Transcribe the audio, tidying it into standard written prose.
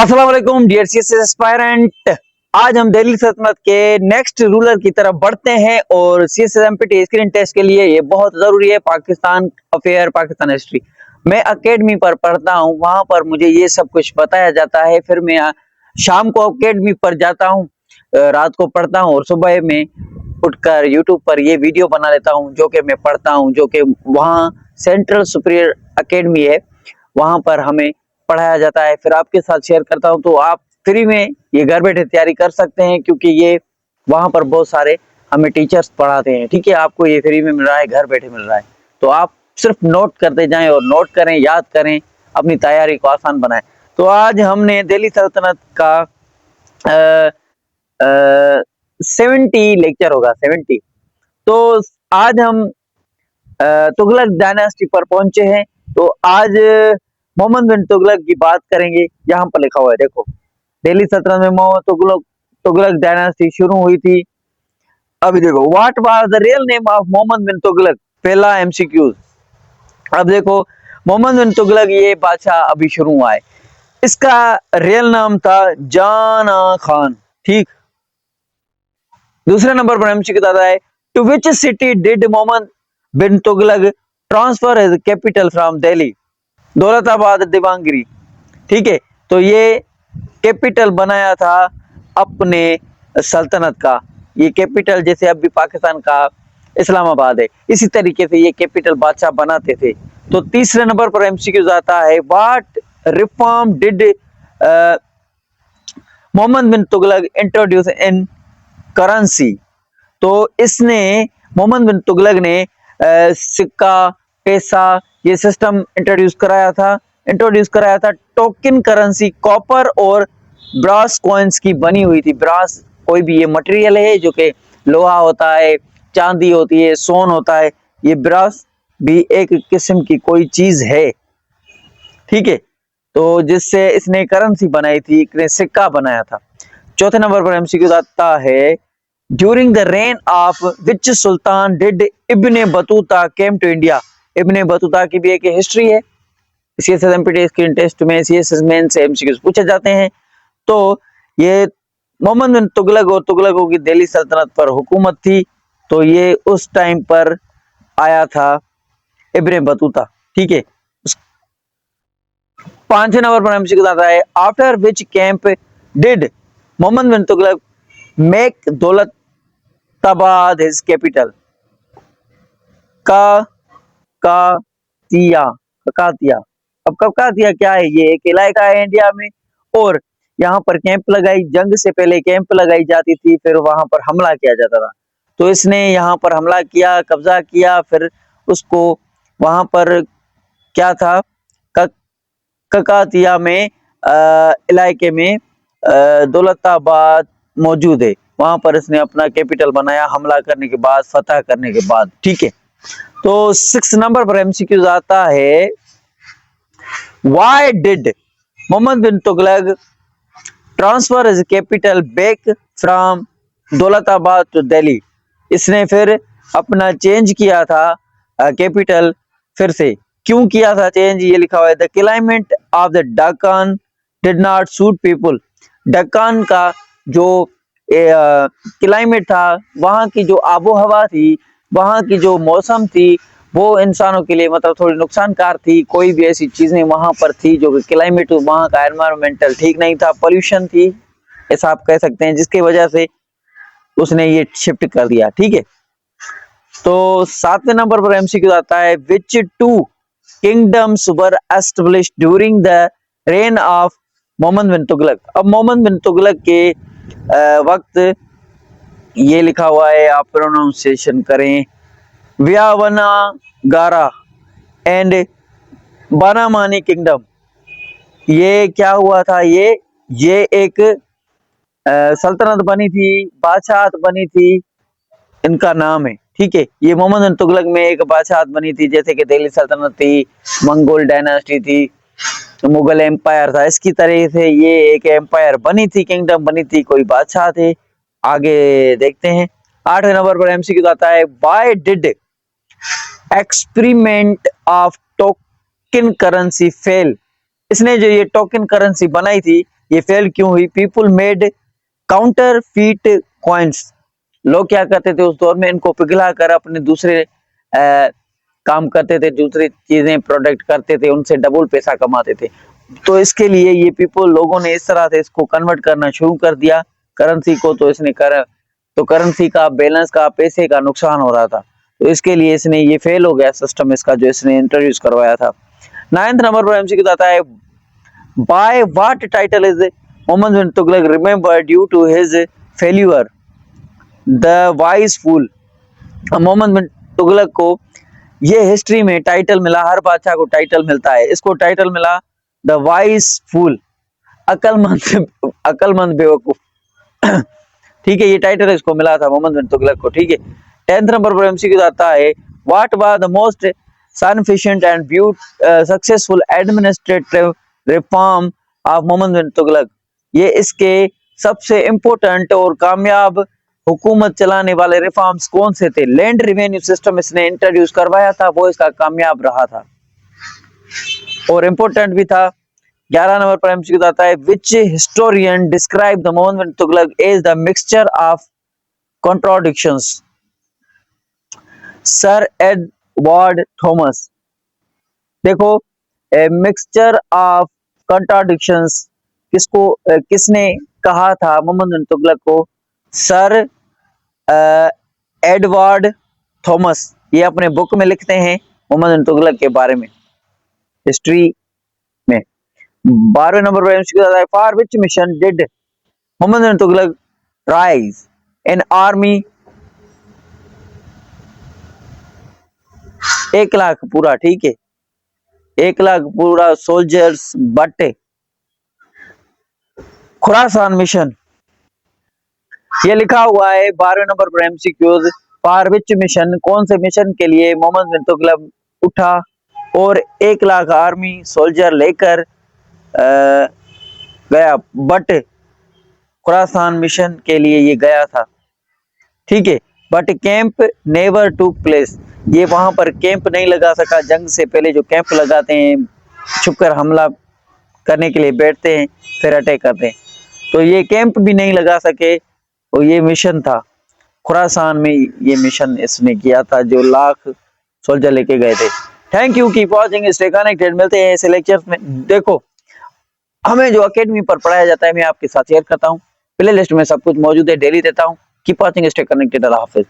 अस्सलाम वालेकुम dear CSS aspirant. आज हम दिल्ली सल्तनत के नेक्स्ट रूलर की तरफ बढ़ते हैं और सीएसएस एमपीटी स्क्रीन टेस्ट के लिए ये बहुत जरूरी है। पाकिस्तान अफेयर, पाकिस्तान हिस्ट्री मैं एकेडमी पर पढ़ता हूँ, वहां पर मुझे ये सब कुछ बताया जाता है। फिर मैं शाम को एकेडमी पर जाता हूँ, रात को पढ़ता हूँ और सुबह में उठकर यूट्यूब पर ये वीडियो बना लेता हूँ जो कि मैं पढ़ता हूँ, जो कि वहाँ सेंट्रल सुपीरियर एकेडमी है, वहां पर हमें पढ़ाया जाता है। फिर आपके साथ शेयर करता हूं, तो आप फ्री में ये घर बैठे तैयारी कर सकते हैं, क्योंकि ये वहां पर बहुत सारे हमें टीचर्स पढ़ाते हैं। ठीक है, आपको ये फ्री में मिल रहा है, घर बैठे मिल रहा है, तो आप सिर्फ नोट करते जाएं और नोट करें, याद करें, अपनी तैयारी को आसान बनाएं। तो आज हमने दिल्ली सल्तनत का 70 लेक्चर होगा, 70। तो आज हम तुगलक डायनेस्टी पर पहुंचे हैं। तो आज मोहम्मद बिन तुगलक की बात करेंगे। यहाँ पर लिखा हुआ है, देखो, दिल्ली सल्तनत में मोहम्मद तुगलक तुगलक डायनेस्टी शुरू हुई थी। अभी देखो, what was the real name of Mohammad bin Tughlaq, पहला एमसीक्यूज। अब देखो, मोहम्मद बिन तुगलक ये बादशाह अभी शुरू हुआ है, इसका रियल नाम था जाना खान। ठीक, दूसरे नंबर पर एमसीक्यू आता है, to which city did Mohammad bin Tughlaq transfer his capital from Delhi, Daulatabad, Devagiri. ठीक है, तो ये कैपिटल बनाया था अपने सल्तनत का। ये कैपिटल जैसे अभी पाकिस्तान का इस्लामाबाद है, इसी तरीके से ये कैपिटल बादशाह बनाते थे। तो तीसरे नंबर पर एमसीक्यू आता है, what reform did Mohammad bin Tughlaq introduce in currency. तो इसने, मोहम्मद बिन तुगलक ने सिक्का, पैसा, ये सिस्टम इंट्रोड्यूस कराया था। टोकन करेंसी कॉपर और ब्रास कॉइन्स की बनी हुई थी। ब्रास कोई भी ये मटेरियल है जो कि लोहा होता है, चांदी होती है, सोन होता है, ये ब्रास भी एक किस्म की कोई चीज है। ठीक है, तो जिससे इसने करेंसी बनाई थी, सिक्का बनाया था। चौथे नंबर पर एमसीक्यू आता है, during the reign of which sultan did Ibn Battuta came to India. Ibn Battuta की भी एक हिस्ट्री है, सीएसएस एमपीटी स्क्रीन टेस्ट में सीएसएस मेन से एमसीक्यूज पूछे जाते हैं। तो ये मोहम्मद बिन तुगलक और तुगलकों की दिल्ली सल्तनत पर हुकूमत थी, तो ये उस टाइम पर आया था इब्ने बतूता। ठीक है, पांचवें नंबर पर एमसीक्यू आता है, after which camp did Mohammad bin Tughlaq make Daulatabad his capital. Kakatiya, Kakatiya. अब ककातिया क्या है? ये एक इलाका है इंडिया में, और यहाँ पर कैंप लगाई, जंग से पहले कैंप लगाई जाती थी, फिर वहां पर हमला किया जाता था। तो इसने यहाँ पर हमला किया, कब्जा किया, फिर उसको वहां पर क्या था, ककातिया में इलाके में दौलताबाद मौजूद है, वहां पर इसने अपना कैपिटल बनाया, हमला करने के बाद, फतह करने के बाद। ठीक है, तो 6 नंबर पर एमसीक्यूज आता है, why did Mohammad bin Tughlaq transfer his capital back from Daulatabad to Delhi. इसने फिर अपना चेंज किया था कैपिटल, फिर से क्यों किया था चेंज? ये लिखा हुआ है, the climate of the Deccan did not suit people. Deccan का जो क्लाइमेट था, वहां की जो आबो हवा थी, वहां की जो मौसम थी, वो इंसानों के लिए मतलब थोड़ी नुकसानकार थी। कोई भी ऐसी चीजें वहां पर थी जो कि क्लाइमेट, वहां का एनवायरमेंटल ठीक नहीं था, पोल्यूशन थी, ऐसा आप कह सकते हैं, जिसकी वजह से उसने ये शिफ्ट कर दिया। ठीक है, तो 7वें नंबर पर एमसीक्यू आता है, which two kingdoms were established during the reign of Mohammad bin Tughlaq. अब मोहम्मद बिन तुगलक के वक्त, ये लिखा हुआ है, आप प्रोनाउंसिएशन करें, व्यावनागारा एंड बनामानी किंगडम। ये क्या हुआ था? ये एक सल्तनत बनी थी, बादशाहत बनी थी, इनका नाम है। ठीक है, ये मोहम्मद बिन तुगलक में एक बादशाहत बनी थी, जैसे कि दिल्ली सल्तनत थी, मंगोल डायनेस्टी थी, मुगल एम्पायर था, इसकी तरह से ये एक एम्पायर बनी थी, किंगडम बनी थी, कोई बादशाह थे। आगे देखते हैं, 8वें नंबर पर एमसीक्यू आता है, why did experiment of token currency fail. इसने जो ये टोकन करेंसी बनाई थी, ये फेल क्यों हुई? People made counter feet coins, लोग क्या करते थे उस दौर में, इनको पिघला कर अपने दूसरे काम करते थे, दूसरी चीजें प्रोडक्ट करते थे, उनसे डबल पैसा कमाते थे। तो इसके लिए ये पीपल लोगों ने इस तरह से इसको कन्वर्ट करना शुरू कर दिया करेंसी को, तो इसने तो करेंसी का बैलेंस का पैसे का नुकसान हो रहा था, तो इसके लिए इसने ये फेल हो गया सिस्टम इसका जो इसने इंट्रोड्यूस करवाया था। 9th नंबर पर एमसीक्यू आता है, by what title is Muhammad bin Tughlaq remembered due to his failure the wise fool. Muhammad bin Tughlaq को ये हिस्ट्री में टाइटल मिला, हर बादशाह को टाइटल मिलता है, इसको टाइटल मिला द वाइज फूल, अकलमंद बेवकूफ। ठीक है, ये टाइटल इसको मिला था मोहम्मद बिन तुगलक को। ठीक है, 10th नंबर पर एमसीक्यू आता है, what was the most sufficient and successful administrative reform of Mohammad bin Tughlaq. ये इसके सबसे इंपॉर्टेंट और कामयाब हुकूमत चलाने वाले रिफॉर्म्स कौन से थे? लैंड रेवेन्यू सिस्टम इसने इंट्रोड्यूस करवाया था, वो इसका कामयाब रहा था और इंपॉर्टेंट भी था। 11 नंबर पर एमसीक्यू आता है, which historian describe the Muhammad bin Tughlaq as the mixture of contradictions? Sir Edward Thomas. देखो, मिक्सचर ऑफ कॉन्ट्राडिक्शंस किसने कहा था मोहम्मद बिन तुगलक को? सर एडवर्ड थॉमस, ये अपने बुक में लिखते हैं मोहम्मद बिन तुगलक के बारे में, हिस्ट्री में। 12वें नंबर पर एमसीक्यू आता है, for which mission did Mohammad bin Tughlaq raise an army? 1 lakh पूरा, ठीक है, 1 लाख पूरा सोल्जर्स, बट खुरासान मिशन, ये लिखा हुआ है 12वें नंबर पर एमसीक्यूज, फॉर विच मिशन, कौन से मिशन के लिए मोहम्मद बिन तुगलक उठा और 1 लाख आर्मी सोल्जर लेकर गया, बट खुरासान मिशन के लिए ये गया था। ठीक है, but camp never to place, ये वहां पर कैंप नहीं लगा सका। जंग से पहले जो कैंप लगाते हैं, छुपकर हमला करने के लिए बैठते हैं फिर अटैक करते हैं, तो ये कैंप भी नहीं लगा सके और ये मिशन था खुरासान में, ये मिशन इसने किया था जो लाख सोल्जर लेके गए थे। Thank you, keep watching, stay connected, मिलते हैं ऐसे लेक्चर्स में। देखो, हमें जो एकेडमी पर पढ़ाया जाता है मैं आपके साथ शेयर करता हूँ, प्ले लिस्ट में सब कुछ मौजूद है, डेली देता हूँ। कीप वॉचिंग, स्टे कनेक्टेड, अल्लाह हाफिज।